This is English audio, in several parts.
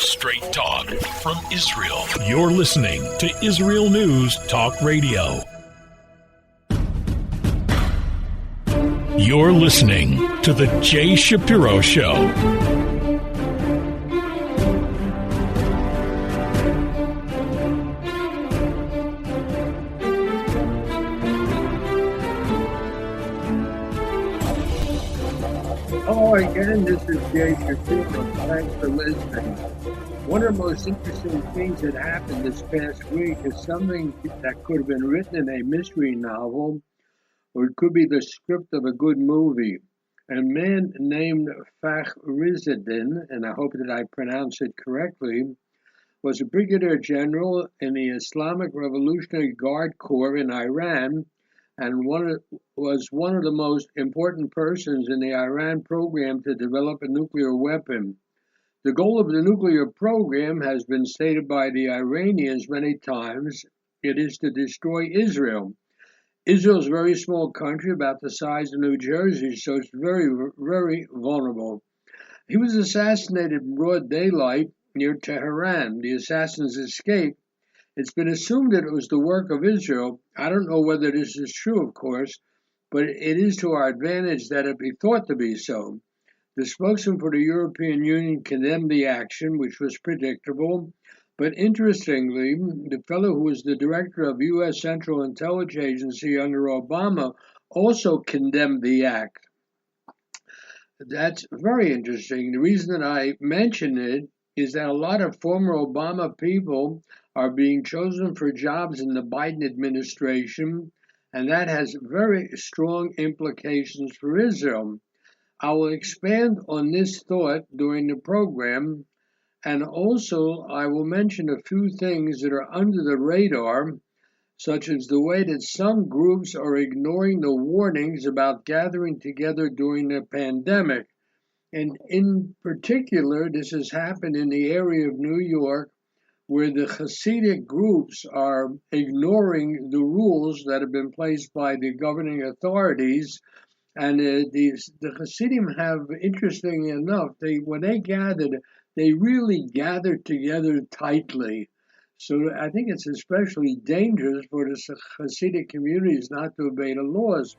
Straight talk from Israel. You're listening to Israel News Talk Radio. You're listening to the Jay Shapiro Show. Hello again, this is Jay Shapiro. Thanks for listening. One of the most interesting things that happened this past week is something that could have been written in a mystery novel, or it could be the script of a good movie. A man named Fakhrizadeh, and I hope that I pronounce it correctly, was a brigadier general in the Islamic Revolutionary Guard Corps in Iran, and was one of the most important persons in the Iran program to develop a nuclear weapon. The goal of the nuclear program has been stated by the Iranians many times. It is to destroy Israel. Israel is a very small country, about the size of New Jersey, so it's very, very vulnerable. He was assassinated in broad daylight near Tehran. The assassins escaped. It's been assumed that it was the work of Israel. I don't know whether this is true, of course, but it is to our advantage that it be thought to be so. The spokesman for the European Union condemned the action, which was predictable. But interestingly, the fellow who was the director of U.S. Central Intelligence Agency under Obama also condemned the act. That's very interesting. The reason that I mention it is that a lot of former Obama people are being chosen for jobs in the Biden administration, and that has very strong implications for Israel. I will expand on this thought during the program, and also I will mention a few things that are under the radar, such as the way that some groups are ignoring the warnings about gathering together during the pandemic. And in particular, this has happened in the area of New York, where the Hasidic groups are ignoring the rules that have been placed by the governing authorities. And the Hasidim have, interestingly enough, when they gathered, they really gathered together tightly. So I think it's especially dangerous for the Hasidic communities not to obey the laws.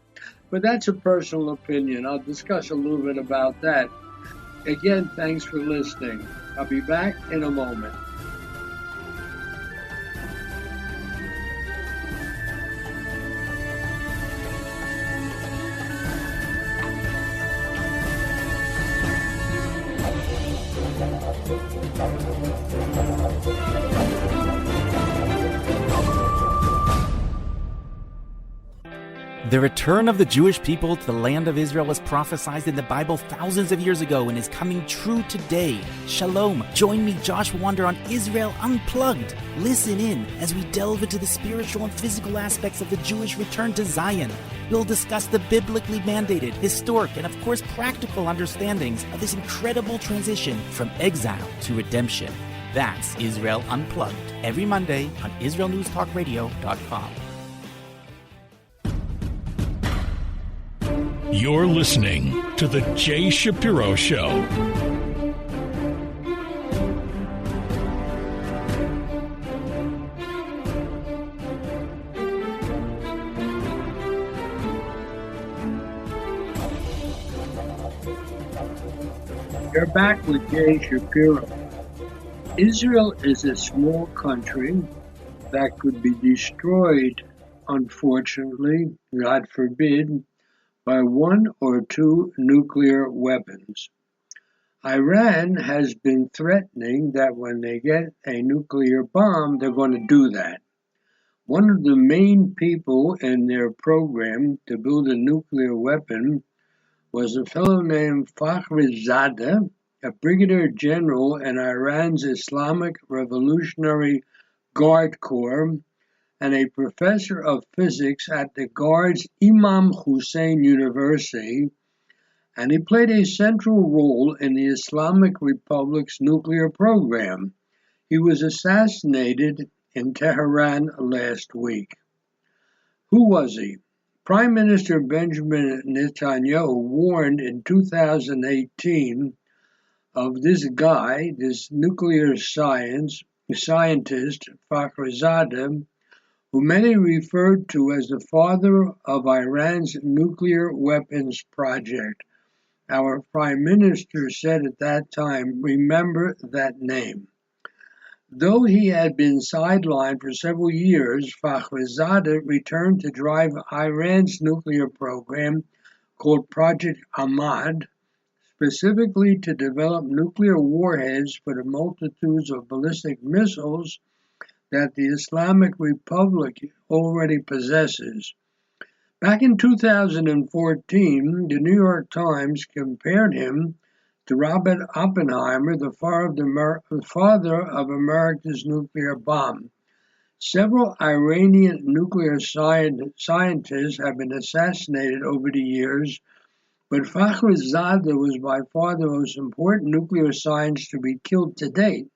But that's a personal opinion. I'll discuss a little bit about that. Again, thanks for listening. I'll be back in a moment. The return of the Jewish people to the land of Israel was prophesied in the Bible thousands of years ago and is coming true today. Shalom. Join me, Josh Wander, on Israel Unplugged. Listen in as we delve into the spiritual and physical aspects of the Jewish return to Zion. We'll discuss the biblically mandated, historic, and of course practical understandings of this incredible transition from exile to redemption. That's Israel Unplugged, every Monday on IsraelNewsTalkRadio.com. You're listening to the Jay Shapiro Show. You're back with Jay Shapiro. Israel is a small country that could be destroyed, unfortunately, God forbid, by one or two nuclear weapons. Iran has been threatening that when they get a nuclear bomb, they're going to do that. One of the main people in their program to build a nuclear weapon was a fellow named Fakhrizadeh, a brigadier general in Iran's Islamic Revolutionary Guard Corps, and a professor of physics at the Guard's Imam Hussein University, and he played a central role in the Islamic Republic's nuclear program. He was assassinated in Tehran last week. Who was he? Prime Minister Benjamin Netanyahu warned in 2018 of this guy, this nuclear scientist, Fakhrizadeh, who many referred to as the father of Iran's nuclear weapons project. Our prime minister said at that time, "Remember that name." Though he had been sidelined for several years, Fakhrizadeh returned to drive Iran's nuclear program called Project Ahmad, specifically to develop nuclear warheads for the multitudes of ballistic missiles that the Islamic Republic already possesses. Back in 2014, the New York Times compared him to Robert Oppenheimer, the father of America's nuclear bomb. Several Iranian nuclear scientists have been assassinated over the years, but Fakhrizadeh was by far the most important nuclear scientist to be killed to date.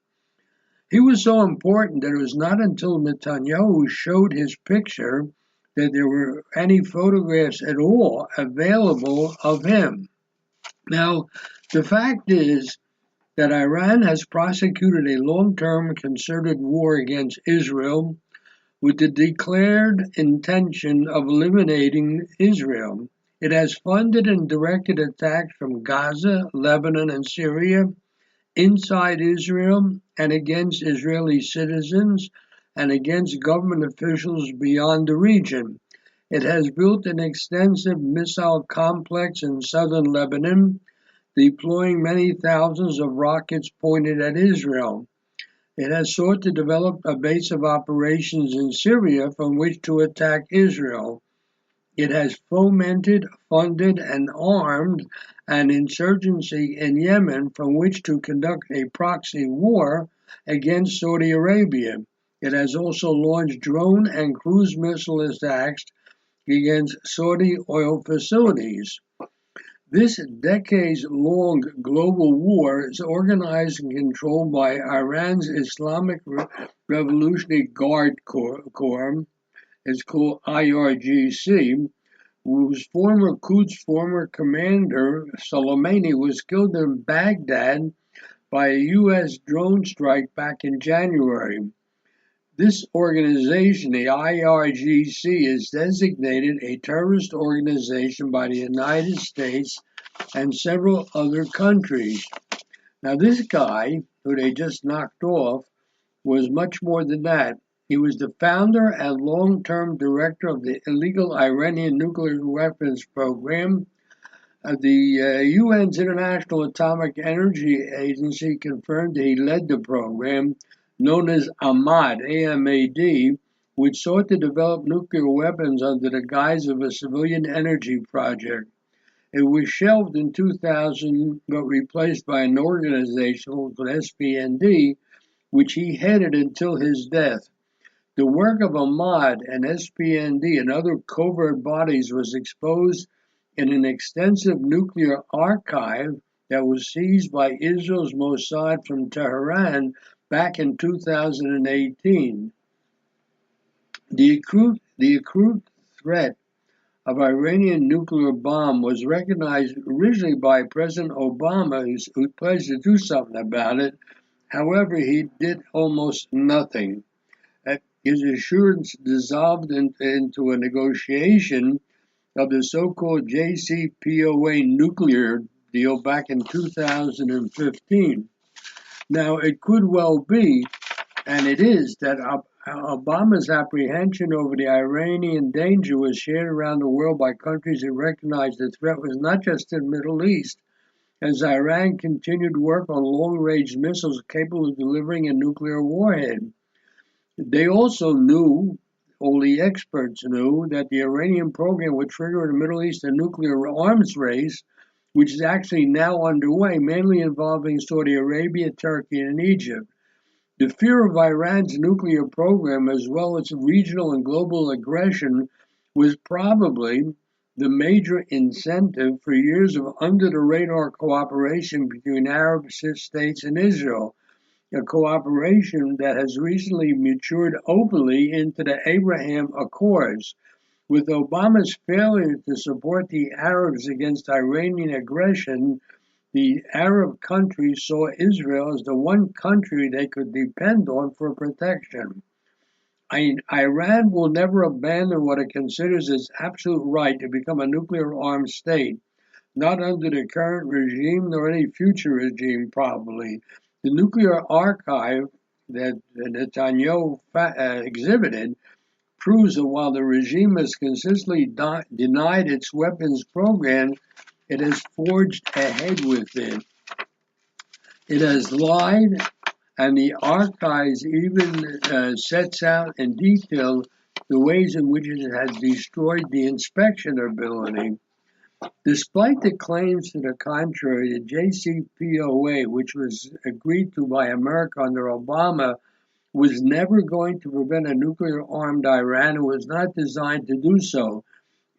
He was so important that it was not until Netanyahu showed his picture that there were any photographs at all available of him. Now, the fact is that Iran has prosecuted a long-term concerted war against Israel with the declared intention of eliminating Israel. It has funded and directed attacks from Gaza, Lebanon, and Syria, inside Israel and against Israeli citizens and against government officials beyond the region. It has built an extensive missile complex in southern Lebanon, deploying many thousands of rockets pointed at Israel. It has sought to develop a base of operations in Syria from which to attack Israel. It has fomented, funded, and armed an insurgency in Yemen from which to conduct a proxy war against Saudi Arabia. It has also launched drone and cruise missile attacks against Saudi oil facilities. This decades-long global war is organized and controlled by Iran's Islamic Revolutionary Guard Corps. It's called IRGC, whose former commander, Soleimani, was killed in Baghdad by a U.S. drone strike back in January. This organization, the IRGC, is designated a terrorist organization by the United States and several other countries. Now, this guy, who they just knocked off, was much more than that. He was the founder and long-term director of the illegal Iranian nuclear weapons program. The UN's International Atomic Energy Agency confirmed that he led the program, known as Ahmad, AMAD, which sought to develop nuclear weapons under the guise of a civilian energy project. It was shelved in 2000, but replaced by an organization called SPND, which he headed until his death. The work of Ahmad and SPND and other covert bodies was exposed in an extensive nuclear archive that was seized by Israel's Mossad from Tehran back in 2018. The acute threat of Iranian nuclear bomb was recognized originally by President Obama, who pledged to do something about it. However, he did almost nothing. His assurance dissolved into a negotiation of the so-called JCPOA nuclear deal back in 2015. Now, it could well be, and it is, that Obama's apprehension over the Iranian danger was shared around the world by countries that recognized the threat was not just in the Middle East, as Iran continued work on long-range missiles capable of delivering a nuclear warhead. They also knew, all the experts knew, that the Iranian program would trigger in the Middle East a nuclear arms race, which is actually now underway, mainly involving Saudi Arabia, Turkey, and Egypt. The fear of Iran's nuclear program, as well as regional and global aggression, was probably the major incentive for years of under-the-radar cooperation between Arab states and Israel, a cooperation that has recently matured openly into the Abraham Accords. With Obama's failure to support the Arabs against Iranian aggression, the Arab countries saw Israel as the one country they could depend on for protection. Iran will never abandon what it considers its absolute right to become a nuclear-armed state, not under the current regime nor any future regime, probably. The nuclear archive that Netanyahu exhibited proves that while the regime has consistently denied its weapons program, it has forged ahead with it. It has lied, and the archives even sets out in detail the ways in which it has destroyed the inspection ability. Despite the claims to the contrary, the JCPOA, which was agreed to by America under Obama, was never going to prevent a nuclear-armed Iran and was not designed to do so.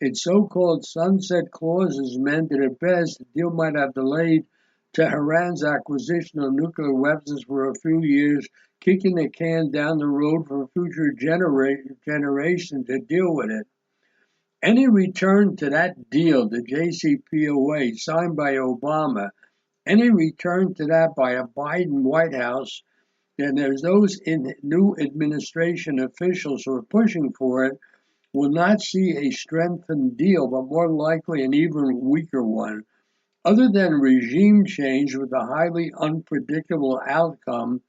Its so-called sunset clauses meant that at best the deal might have delayed Tehran's acquisition of nuclear weapons for a few years, kicking the can down the road for future generations to deal with it. Any return to that deal, the JCPOA, signed by Obama, any return to that by a Biden White House, and there's those in new administration officials who are pushing for it, will not see a strengthened deal, but more likely an even weaker one. Other than regime change with a highly unpredictable outcome,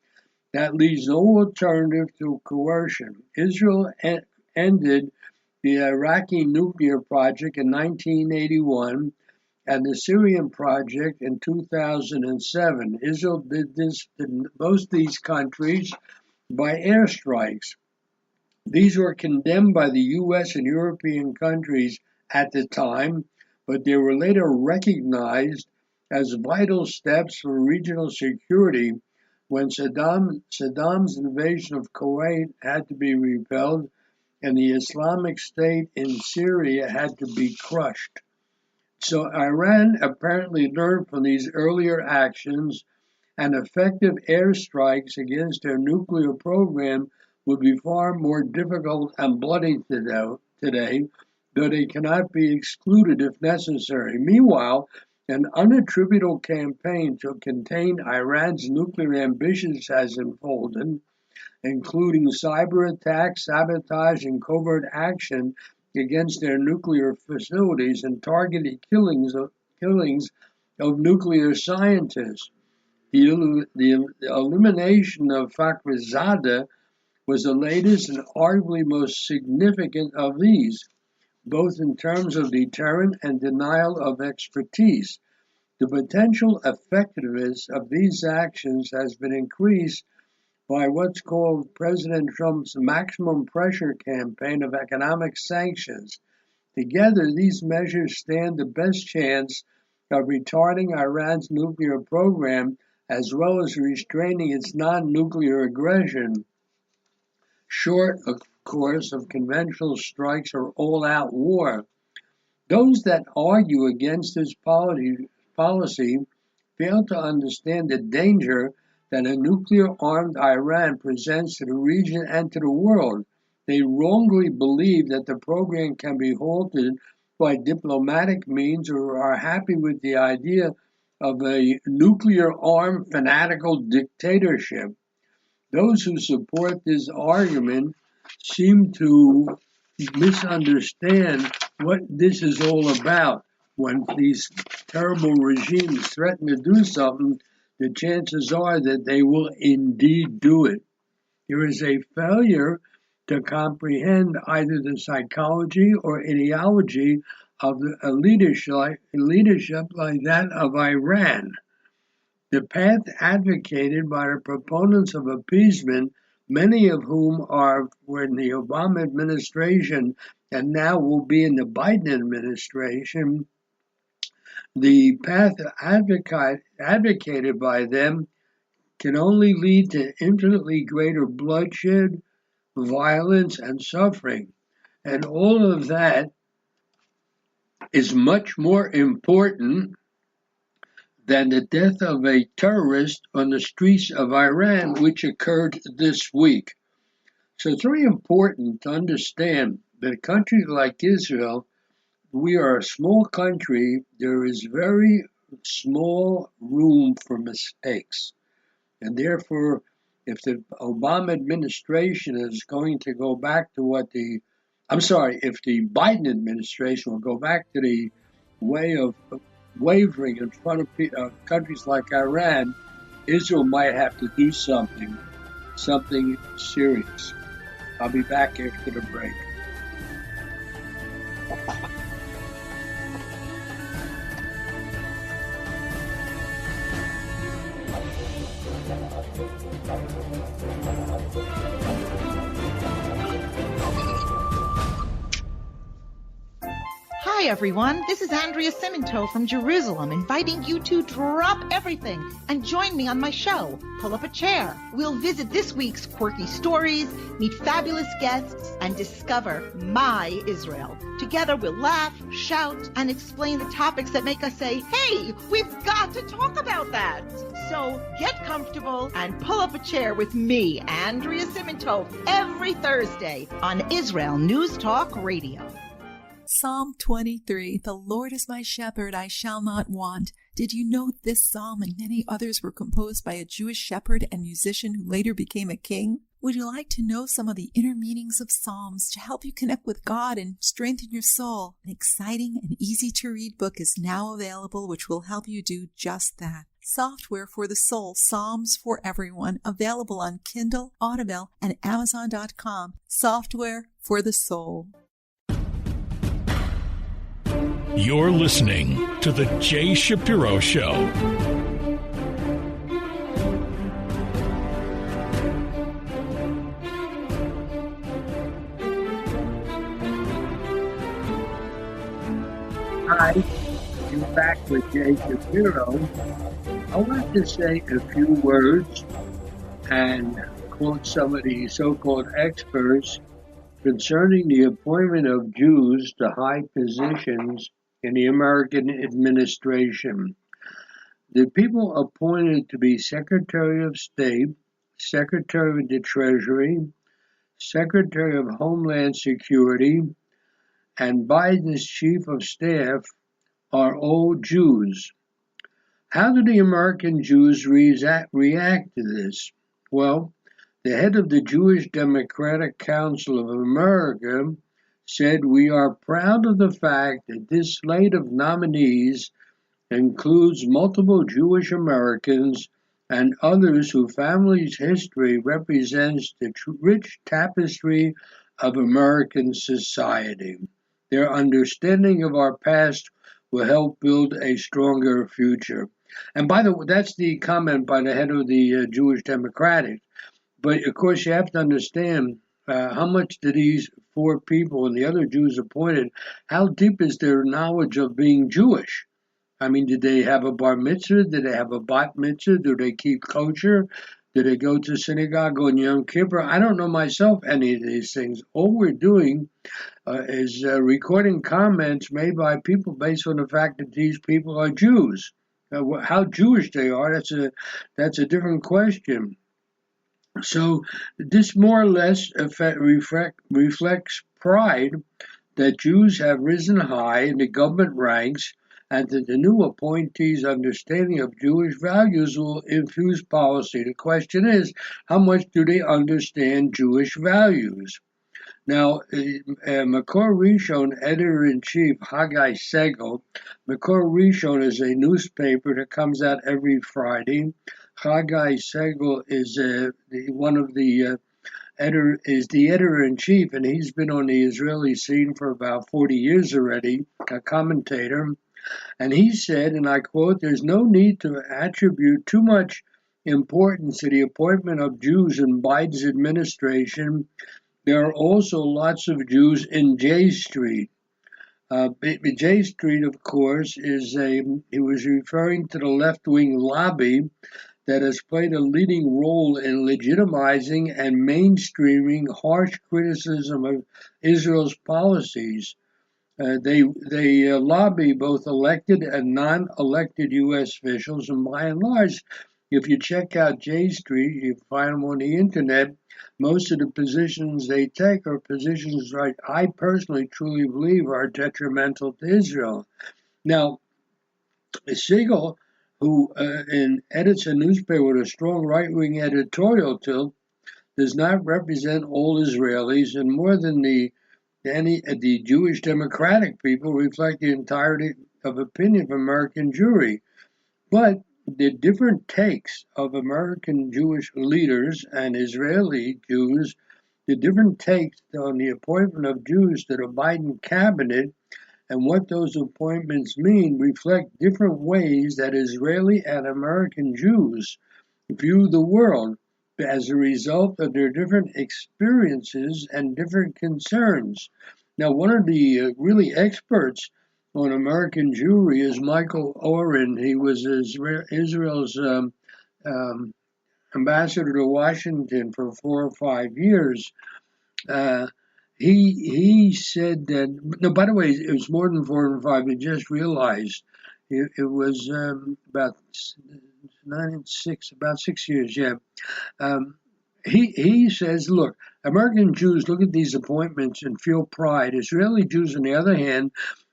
that leaves no alternative to coercion. Israel ended the Iraqi nuclear project in 1981 and the Syrian project in 2007. Israel did this to both these countries by airstrikes. These were condemned by the US and European countries at the time, but they were later recognized as vital steps for regional security when Saddam's invasion of Kuwait had to be repelled and the Islamic State in Syria had to be crushed. So Iran apparently learned from these earlier actions, and effective airstrikes against their nuclear program would be far more difficult and bloody today, though they cannot be excluded if necessary. Meanwhile, an unattributable campaign to contain Iran's nuclear ambitions has unfolded, including cyber attacks, sabotage, and covert action against their nuclear facilities and targeted killings of nuclear scientists. The elimination of Fakhrizadeh was the latest and arguably most significant of these, both in terms of deterrent and denial of expertise. The potential effectiveness of these actions has been increased by what's called President Trump's maximum pressure campaign of economic sanctions. Together, these measures stand the best chance of retarding Iran's nuclear program as well as restraining its non-nuclear aggression, short, of course, of conventional strikes or all-out war. Those that argue against this policy fail to understand the danger that a nuclear-armed Iran presents to the region and to the world. They wrongly believe that the program can be halted by diplomatic means or are happy with the idea of a nuclear-armed fanatical dictatorship. Those who support this argument seem to misunderstand what this is all about. When these terrible regimes threaten to do something, the chances are that they will indeed do it. There is a failure to comprehend either the psychology or ideology of a leadership like that of Iran. The path advocated by the proponents of appeasement, many of whom were in the Obama administration and now will be in the Biden administration, the path advocated by them can only lead to infinitely greater bloodshed, violence, and suffering. And all of that is much more important than the death of a terrorist on the streets of Iran, which occurred this week. So it's very important to understand that a country like Israel, we are a small country. There is very, small room for mistakes. And therefore, if the Obama administration is going to go back to if the Biden administration will go back to the way of wavering in front of countries like Iran, Israel might have to do something serious. I'll be back after the break. Hi, everyone. This is Andrea Simento from Jerusalem, inviting you to drop everything and join me on my show, Pull Up a Chair. We'll visit this week's quirky stories, meet fabulous guests, and discover my Israel. Together, we'll laugh, shout, and explain the topics that make us say, hey, we've got to talk about that. So get comfortable and pull up a chair with me, Andrea Simento, every Thursday on Israel News Talk Radio. Psalm 23, the Lord is my shepherd, I shall not want. Did you know this psalm and many others were composed by a Jewish shepherd and musician who later became a king? Would you like to know some of the inner meanings of psalms to help you connect with God and strengthen your soul? An exciting and easy-to-read book is now available which will help you do just that. Software for the Soul, Psalms for Everyone, available on Kindle, Audible, and Amazon.com. Software for the Soul. You're listening to The Jay Shapiro Show. Hi, you're back with Jay Shapiro. I want to say a few words and quote some of the so-called experts concerning the appointment of Jews to high positions in the American administration. The people appointed to be Secretary of State, Secretary of the Treasury, Secretary of Homeland Security, and Biden's Chief of Staff are all Jews. How do the American Jews react to this? Well, the head of the Jewish Democratic Council of America said, "We are proud of the fact that this slate of nominees includes multiple Jewish Americans and others whose families' history represents the rich tapestry of American society. Their understanding of our past will help build a stronger future." And by the way, that's the comment by the head of the Jewish Democratic. But of course, you have to understand how much do these four people and the other Jews appointed, how deep is their knowledge of being Jewish? I mean, did they have a bar mitzvah? Did they have a bat mitzvah? Do they keep kosher? Did they go to synagogue on Yom Kippur? I don't know myself any of these things. All we're doing is recording comments made by people based on the fact that these people are Jews. How Jewish they are, that's a different question. So this more or less reflects pride that Jews have risen high in the government ranks and that the new appointees' understanding of Jewish values will infuse policy. The question is, how much do they understand Jewish values? Now, Makor Rishon editor-in-chief Haggai Segal, Makor Rishon is a newspaper that comes out every Friday. Haggai Segal is the editor-in-chief, and he's been on the Israeli scene for about 40 years already, a commentator. And he said, and I quote, "There's no need to attribute too much importance to the appointment of Jews in Biden's administration. There are also lots of Jews in J Street." J Street, of course, he was referring to the left-wing lobby that has played a leading role in legitimizing and mainstreaming harsh criticism of Israel's policies. They lobby both elected and non-elected U.S. officials, and by and large, if you check out J Street, you find them on the internet. Most of the positions they take are positions that I personally truly believe are detrimental to Israel. Now, Siegel, who edits a newspaper with a strong right-wing editorial tilt, does not represent all Israelis, and more than the Jewish Democratic people reflect the entirety of opinion of American Jewry. But the different takes of American Jewish leaders and Israeli Jews, the different takes on the appointment of Jews to the Biden cabinet and what those appointments mean reflect different ways that Israeli and American Jews view the world as a result of their different experiences and different concerns. Now, one of the really experts on American Jewry is Michael Oren. He was Israel's ambassador to Washington for 4 or 5 years. He said that. No, by the way, it was more than 4 and 5. I just realized it was about 9 and 6, about 6 years. Yeah. He says, look, American Jews look at these appointments and feel pride. Israeli Jews, on the other hand,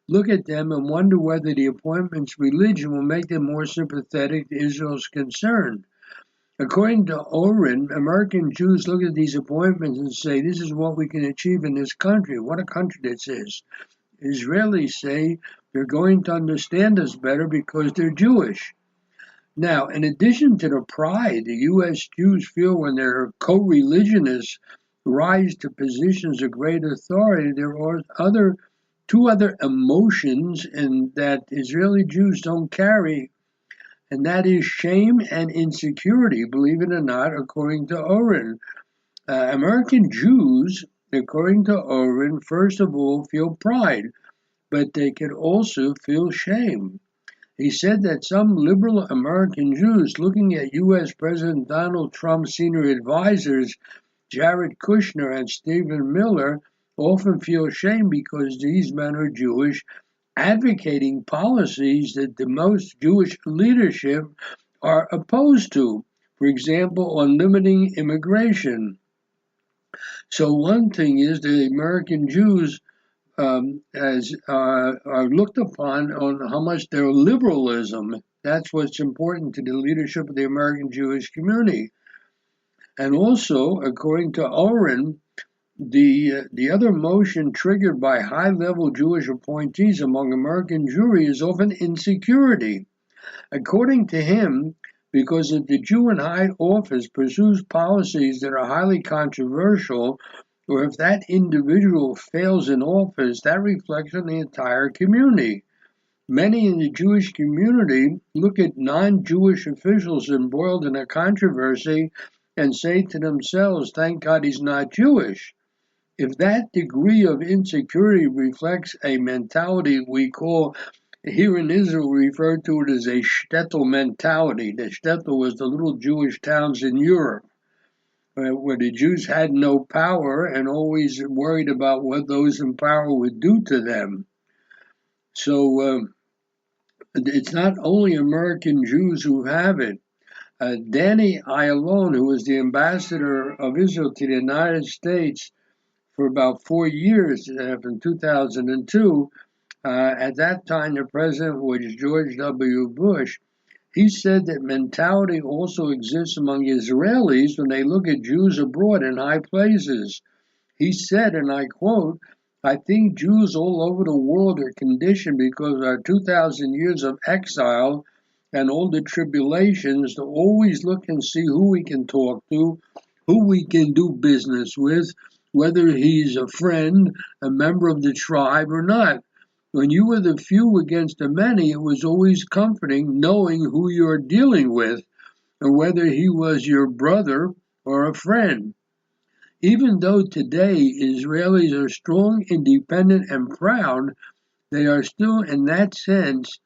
look at them and wonder whether the appointment's religion will make them more sympathetic to Israel's concern. According to Oren, American Jews look at these appointments and say, this is what we can achieve in this country. What a country this is. Israelis say they're going to understand us better because they're Jewish. Now, in addition to the pride the U.S. Jews feel when their co-religionists rise to positions of great authority, there are two other emotions that Israeli Jews don't carry, and that is shame and insecurity, believe it or not, according to Oren. American Jews, according to Oren, first of all feel pride, but they can also feel shame. He said that some liberal American Jews looking at U.S. President Donald Trump's senior advisors, Jared Kushner and Stephen Miller, often feel shame because these men are Jewish, advocating policies that the most Jewish leadership are opposed to, for example, on limiting immigration. So one thing is the American Jews are looked upon on how much their liberalism, that's what's important to the leadership of the American Jewish community. And also, according to Oren, the other motion triggered by high-level Jewish appointees among American Jewry is often insecurity. According to him, because if the Jew in high office pursues policies that are highly controversial, or if that individual fails in office, that reflects on the entire community. Many in the Jewish community look at non-Jewish officials embroiled in a controversy and say to themselves, thank God he's not Jewish. If that degree of insecurity reflects a mentality we call, here in Israel, we refer to it as a shtetl mentality. The shtetl was the little Jewish towns in Europe, where the Jews had no power and always worried about what those in power would do to them. So it's not only American Jews who have it. Danny Ayalon, who was the ambassador of Israel to the United States for about 4 years from 2002, at that time the president was George W. Bush. He said that mentality also exists among Israelis when they look at Jews abroad in high places. He said, and I quote, I think Jews all over the world are conditioned because of our 2,000 years of exile and all the tribulations to always look and see who we can talk to, who we can do business with, whether he's a friend, a member of the tribe or not. When you were the few against the many, it was always comforting knowing who you're dealing with and whether he was your brother or a friend. Even though today Israelis are strong, independent, and proud, they are still in that sense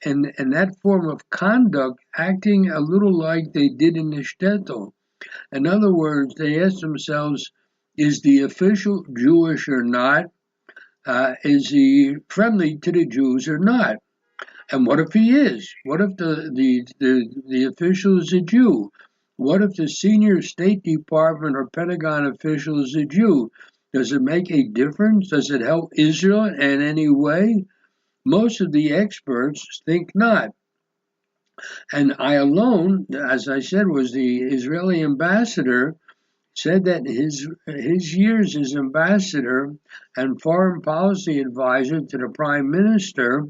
and that form of conduct acting a little like they did in the shtetl. In other words, they ask themselves, is the official Jewish or not? Is he friendly to the Jews or not? And what if he is? What if the official is a Jew? What if the senior State Department or Pentagon official is a Jew? Does it make a difference? Does it help Israel in any way? Most of the experts think not. And I alone, as I said, was the Israeli ambassador, said that his years as ambassador and foreign policy advisor to the prime minister,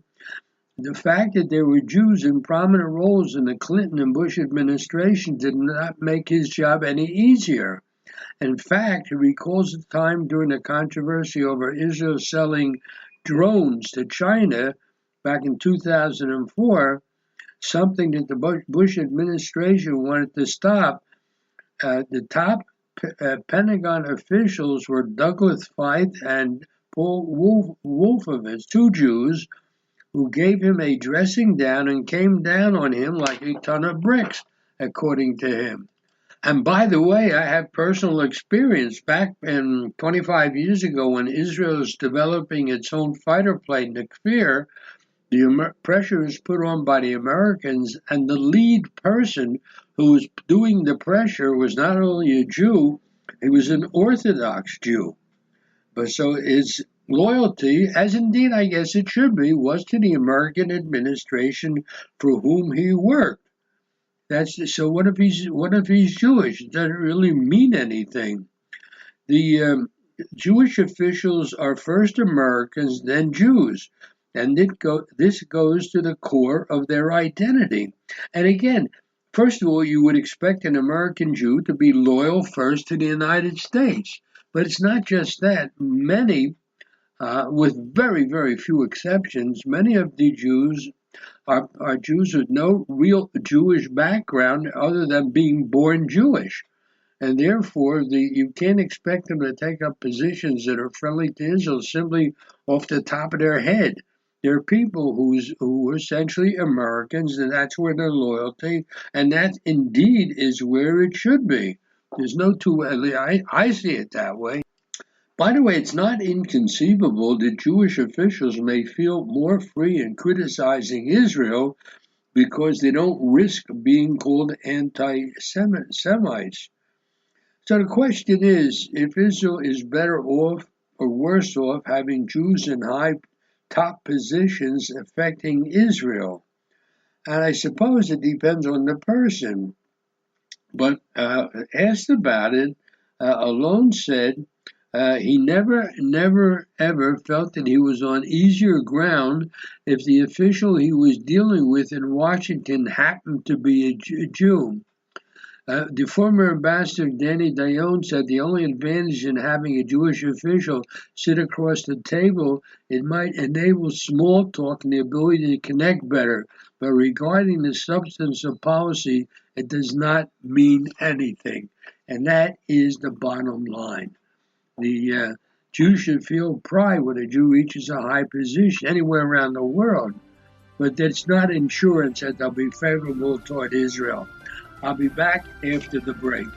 the fact that there were Jews in prominent roles in the Clinton and Bush administration did not make his job any easier. In fact, he recalls the time during the controversy over Israel selling drones to China back in 2004, something that the Bush administration wanted to stop. The top Pentagon officials were Douglas Feith and Paul Wolfowitz, two Jews, who gave him a dressing down and came down on him like a ton of bricks, according to him. And by the way, I have personal experience back in 25 years ago when Israel was developing its own fighter plane, the Kfir. The pressure was put on by the Americans, and the lead person who was doing the pressure was not only a Jew, he was an Orthodox Jew. But so his loyalty, as indeed I guess it should be, was to the American administration for whom he worked. So what if he's Jewish? It doesn't really mean anything. The Jewish officials are first Americans, then Jews. And this goes to the core of their identity. And again, first of all, you would expect an American Jew to be loyal first to the United States. But it's not just that. Many, with very, very few exceptions, many of the Jews are Jews with no real Jewish background other than being born Jewish. And therefore, you can't expect them to take up positions that are friendly to Israel simply off the top of their head. There are people who are essentially Americans, and that's where their loyalty, and that indeed is where it should be. There's no two ways. I see it that way. By the way, it's not inconceivable that Jewish officials may feel more free in criticizing Israel because they don't risk being called anti-Semites. So the question is, if Israel is better off or worse off having Jews in high top positions affecting Israel. And I suppose it depends on the person. But asked about it, Alon said he never, ever felt that he was on easier ground if the official he was dealing with in Washington happened to be a Jew. The former ambassador Danny Dayon said the only advantage in having a Jewish official sit across the table, it might enable small talk and the ability to connect better. But regarding the substance of policy, it does not mean anything. And that is the bottom line. The Jew should feel pride when a Jew reaches a high position anywhere around the world. But that's not insurance that they'll be favorable toward Israel. I'll be back after the break.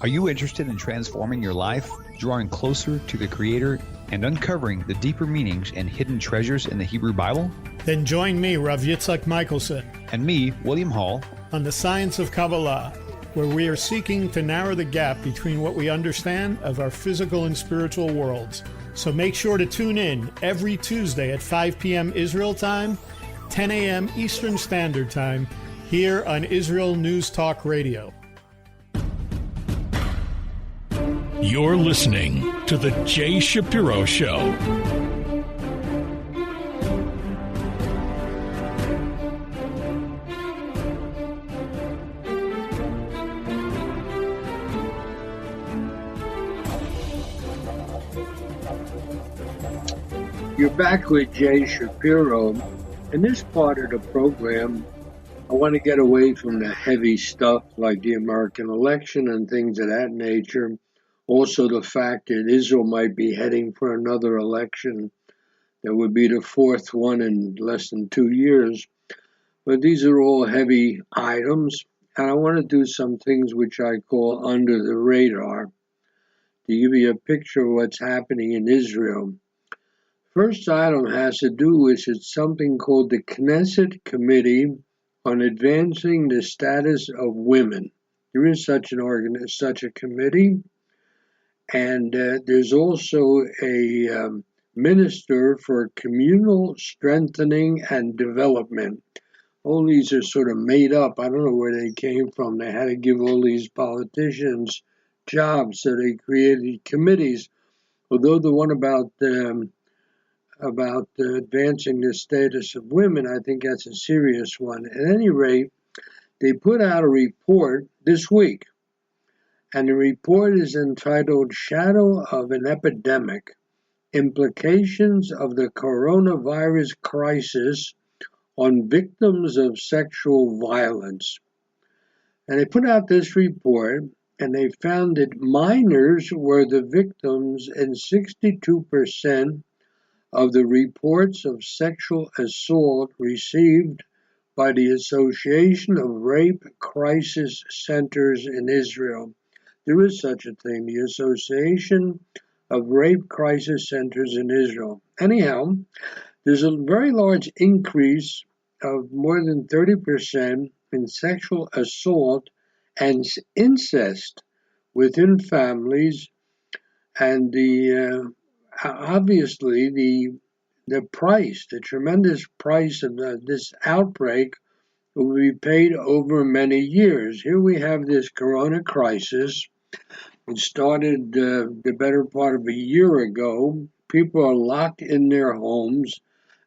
Are you interested in transforming your life, drawing closer to the Creator, and uncovering the deeper meanings and hidden treasures in the Hebrew Bible? Then join me, Rav Yitzhak Michelson, and me, William Hall, on the Science of Kabbalah, where we are seeking to narrow the gap between what we understand of our physical and spiritual worlds. So make sure to tune in every Tuesday at 5 p.m. Israel time, 10 a.m. Eastern Standard Time, here on Israel News Talk Radio. You're listening to The Jay Shapiro Show. You're back with Jay Shapiro. In this part of the program, I want to get away from the heavy stuff like the American election and things of that nature. Also, the fact that Israel might be heading for another election that would be the fourth one in less than 2 years. But these are all heavy items, and I want to do some things which I call under the radar. to give you a picture of what's happening in Israel. First item has to do with something called the Knesset Committee on Advancing the Status of Women. There is such a committee, and there's also a Minister for Communal Strengthening and Development. All these are sort of made up. I don't know where they came from. They had to give all these politicians jobs, so they created committees. Although the one about advancing the status of women, I think that's a serious one. At any rate, they put out a report this week, and the report is entitled Shadow of an Epidemic, Implications of the Coronavirus Crisis on Victims of Sexual Violence. And they put out this report, and they found that minors were the victims in 62% of the reports of sexual assault received by the Association of Rape Crisis Centers in Israel. There is such a thing, the Association of Rape Crisis Centers in Israel. Anyhow, there's a very large increase of more than 30% in sexual assault and incest within families, and obviously the price, the tremendous price of this outbreak will be paid over many years. Here we have this corona crisis. It started the better part of a year ago. People are locked in their homes,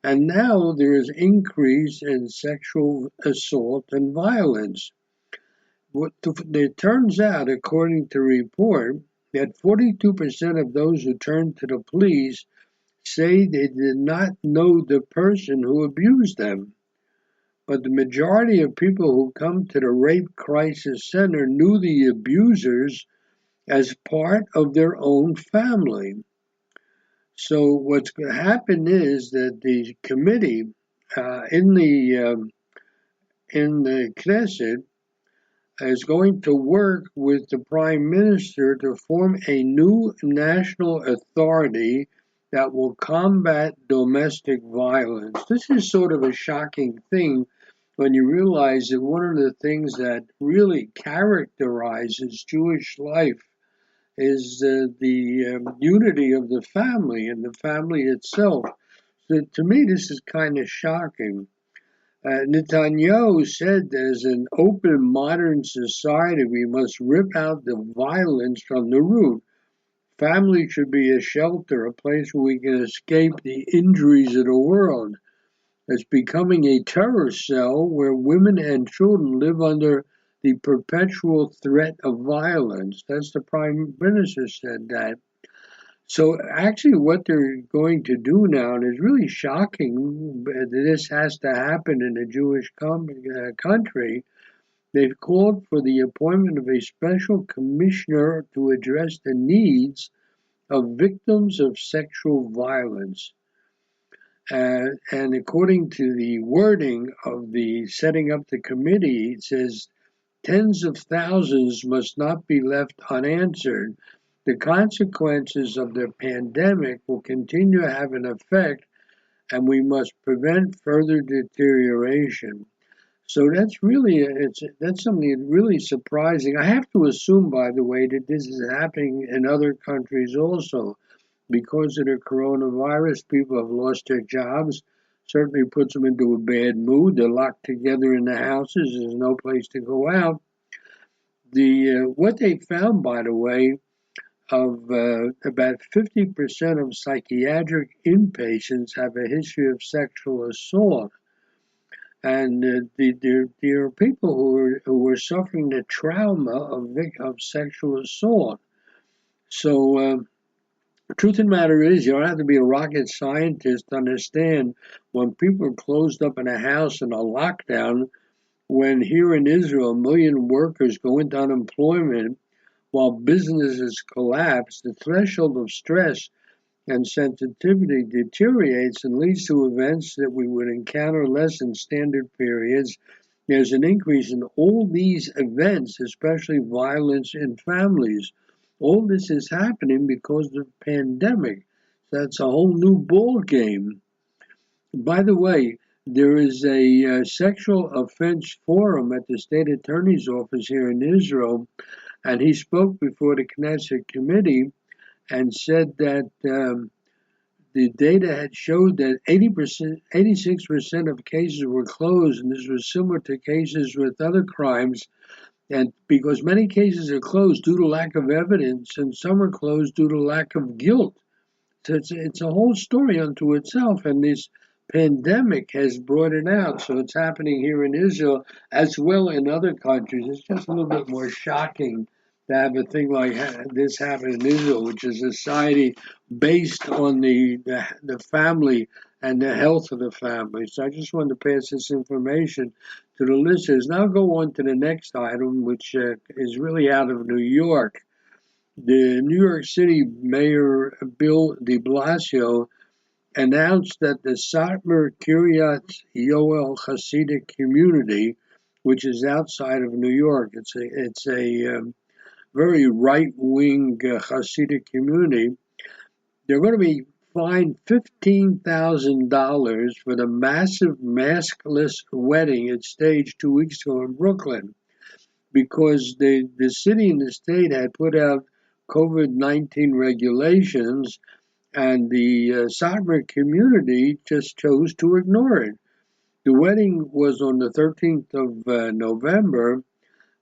and now there is increase in sexual assault and violence. It turns out, according to a report, that 42% of those who turn to the police say they did not know the person who abused them. But the majority of people who come to the Rape Crisis Center knew the abusers as part of their own family. So what's going to happen is that the committee in the Knesset is going to work with the Prime Minister to form a new national authority that will combat domestic violence. This is sort of a shocking thing when you realize that one of the things that really characterizes Jewish life is the unity of the family and the family itself. So to me, this is kind of shocking. Netanyahu said that as an open modern society, we must rip out the violence from the root. Family should be a shelter, a place where we can escape the injuries of the world. It's becoming a terror cell where women and children live under the perpetual threat of violence. That's the Prime Minister said that. So actually what they're going to do now, and it's really shocking that this has to happen in a Jewish country, they've called for the appointment of a special commissioner to address the needs of victims of sexual violence. And according to the wording of the setting up the committee, it says tens of thousands must not be left unanswered. The consequences of the pandemic will continue to have an effect, and we must prevent further deterioration. So that's really that's something really surprising. I have to assume, by the way, that this is happening in other countries also. Because of the coronavirus, people have lost their jobs. Certainly puts them into a bad mood. They're locked together in the houses. There's no place to go out. What they found, by the way, of about 50% of psychiatric inpatients have a history of sexual assault. And there are people who are suffering the trauma of sexual assault. So the truth of the matter is, you don't have to be a rocket scientist to understand when people are closed up in a house in a lockdown, when here in Israel, 1 million workers go into unemployment while businesses collapse, the threshold of stress and sensitivity deteriorates and leads to events that we would encounter less in standard periods. There's an increase in all these events, especially violence in families. All this is happening because of the pandemic. That's a whole new ball game. By the way, there is a sexual offense forum at the state attorney's office here in Israel, and he spoke before the Knesset committee and said that the data had showed that 86% of cases were closed, and this was similar to cases with other crimes. And because many cases are closed due to lack of evidence, and some are closed due to lack of guilt. So it's a whole story unto itself, and this pandemic has brought it out. So it's happening here in Israel as well in other countries. It's just a little bit more shocking to have a thing like this happen in Israel, which is a society based on the family and the health of the family. So I just wanted to pass this information to the listeners. Now go on to the next item, which is really out of New York. The New York City Mayor Bill de Blasio announced that the Satmar Kiryat Yoel Hasidic community, which is outside of New York, it's a very right-wing Hasidic community. They're going to be fined $15,000 for the massive maskless wedding it staged 2 weeks ago in Brooklyn, because the city and the state had put out COVID-19 regulations, and the Satmar community just chose to ignore it. The wedding was on the 13th of November,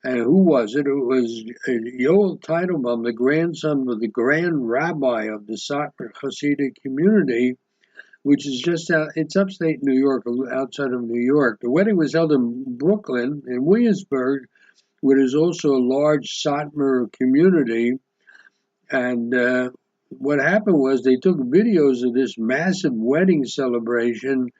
and who was it? It was Yoel Teitelbaum, the grandson of the grand rabbi of the Satmar Hasidic community, which is just it's upstate New York, outside of New York. The wedding was held in Brooklyn, in Williamsburg, where there's also a large Satmar community. And what happened was they took videos of this massive wedding celebration,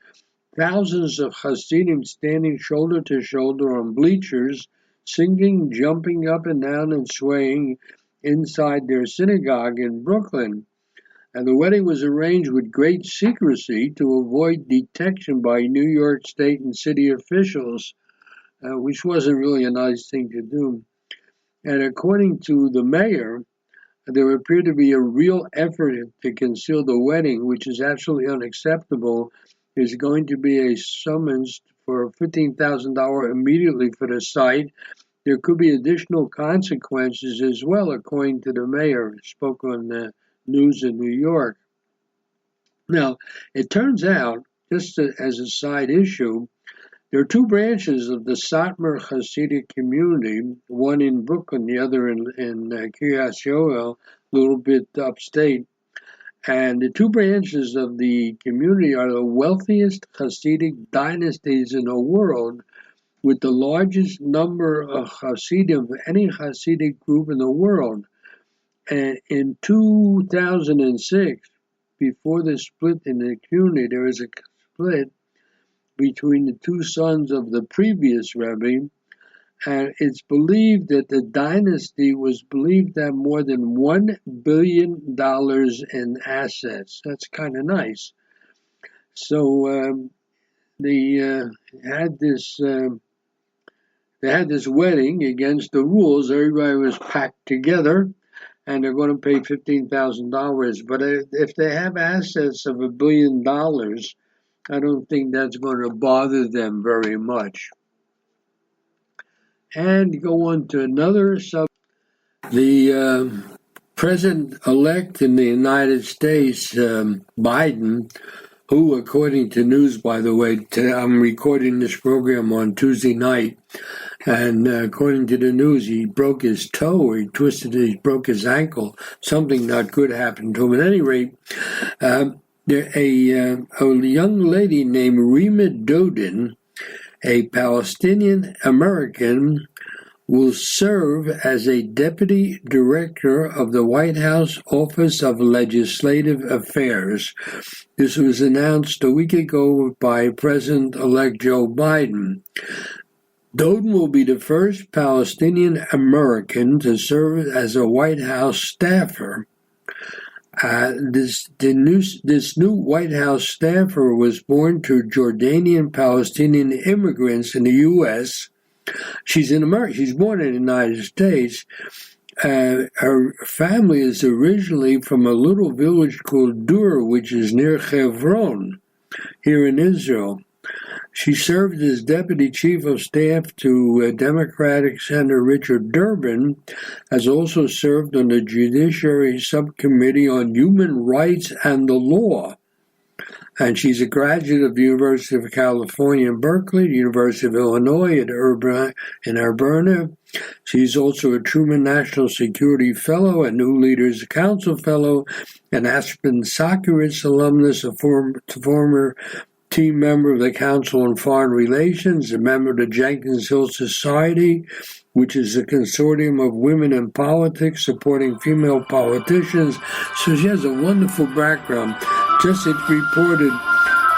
thousands of Hasidim standing shoulder to shoulder on bleachers, singing, jumping up and down and swaying inside their synagogue in Brooklyn. And the wedding was arranged with great secrecy to avoid detection by New York State and city officials, which wasn't really a nice thing to do. And according to the mayor, there appeared to be a real effort to conceal the wedding, which is absolutely unacceptable. There's going to be a summons for $15,000 immediately for the site. There could be additional consequences as well, according to the mayor, who spoke on the news in New York. Now, it turns out, just as a side issue, there are two branches of the Satmar Hasidic community, one in Brooklyn, the other in Kiryat Yoel, a little bit upstate. And the two branches of the community are the wealthiest Hasidic dynasties in the world, with the largest number of Hasidim of any Hasidic group in the world. And in 2006, before the split in the community, there was a split between the two sons of the previous Rebbe, and it's believed that the dynasty was believed to have more than $1 billion in assets. That's kind of nice. So they had this wedding against the rules. Everybody was packed together, and they're going to pay $15,000. But if they have assets of $1 billion, I don't think that's going to bother them very much. And go on to another subject. The president-elect in the United States, Biden, who, according to news, by the way, I'm recording this program on Tuesday night, and according to the news, he broke his toe, or he broke his ankle. Something not good happened to him. At any rate, a young lady named Rima Dodin, a Palestinian American, will serve as a deputy director of the White House Office of Legislative Affairs. This was announced a week ago by President-elect Joe Biden. Dodin will be the first Palestinian American to serve as a White House staffer. This new White House staffer was born to Jordanian Palestinian immigrants in the U.S. She's in America. She's born in the United States, Her family is originally from a little village called Dur, which is near Hebron, here in Israel. She served as Deputy Chief of Staff to Democratic Senator Richard Durbin, has also served on the Judiciary Subcommittee on Human Rights and the Law. And she's a graduate of the University of California in Berkeley, the University of Illinois in Urbana. She's also a Truman National Security Fellow, a New Leaders Council Fellow, an Aspen Socrates alumnus, a former team member of the Council on Foreign Relations, a member of the Jenkins Hill Society, which is a consortium of women in politics supporting female politicians. So she has a wonderful background. Just it's reported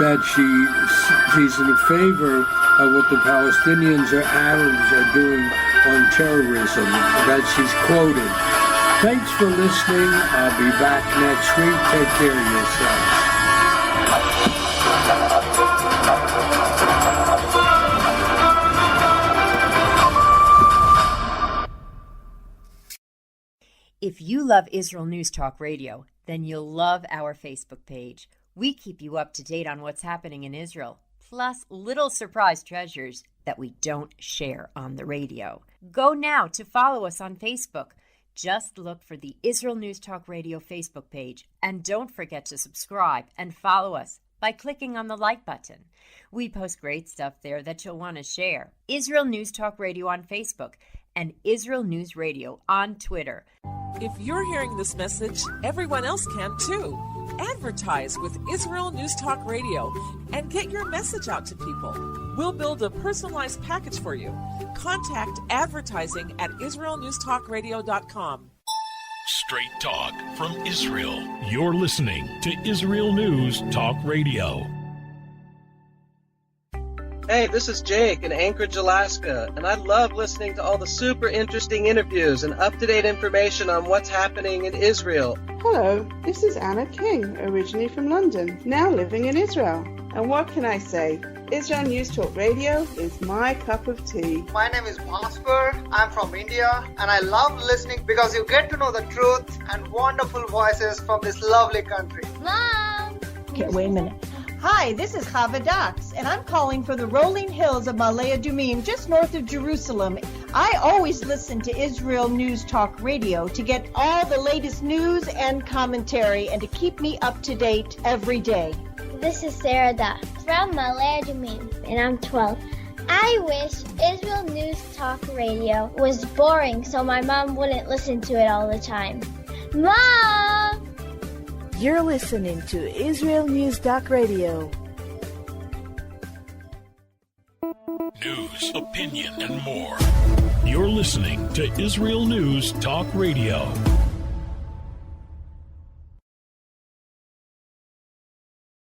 that she's in favor of what the Palestinians or Arabs are doing on terrorism, that she's quoted. Thanks for listening. I'll be back next week. Take care of yourselves. If you love Israel News Talk Radio, then you'll love our Facebook page. We keep you up to date on what's happening in Israel, plus little surprise treasures that we don't share on the radio. Go now to follow us on Facebook. Just look for the Israel News Talk Radio Facebook page, and don't forget to subscribe and follow us by clicking on the like button. We post great stuff there that you'll want to share. Israel News Talk Radio on Facebook and Israel News Radio on Twitter. If you're hearing this message, everyone else can too. Advertise with Israel News Talk Radio and get your message out to people. We'll build a personalized package for you. Contact advertising at israelnewstalkradio.com. Straight talk from Israel. You're listening to Israel News Talk Radio. Hey, this is Jake in Anchorage, Alaska, and I love listening to all the super interesting interviews and up-to-date information on what's happening in Israel. Hello, this is Anna King, originally from London, now living in Israel. And what can I say? Israel News Talk Radio is my cup of tea. My name is Bhaskar. I'm from India, and I love listening because you get to know the truth and wonderful voices from this lovely country. Mom! Okay, wait a minute. Hi, this is Chava Dax, and I'm calling for the rolling hills of Ma'ale Adumim, just north of Jerusalem. I always listen to Israel News Talk Radio to get all the latest news and commentary and to keep me up to date every day. This is Sarah Dax from Ma'ale Adumim, and I'm 12. I wish Israel News Talk Radio was boring so my mom wouldn't listen to it all the time. Mom! You're listening to Israel News Talk Radio. News, opinion, and more. You're listening to Israel News Talk Radio.